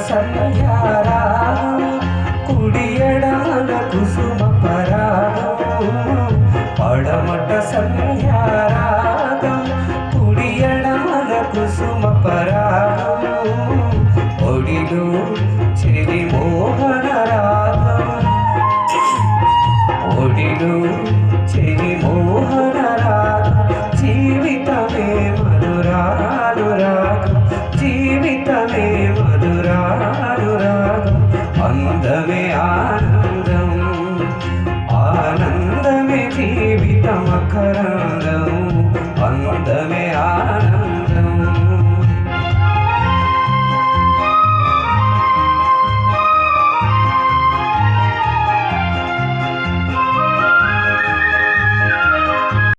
సంధ్యారాగం కుడియడమల కుసుమ పరాగం పడమట సంధ్యారాగం కుడియడమల కుసుమ పరాగం ఒడిలో చెలి మోహన రాగం ఒడిలో చెలి మోహన రాగం జీవితమే మధురానురాగం జీవితమే మధురానురాగం అందమే ఆనందం ఆనందమే జీవితమకరం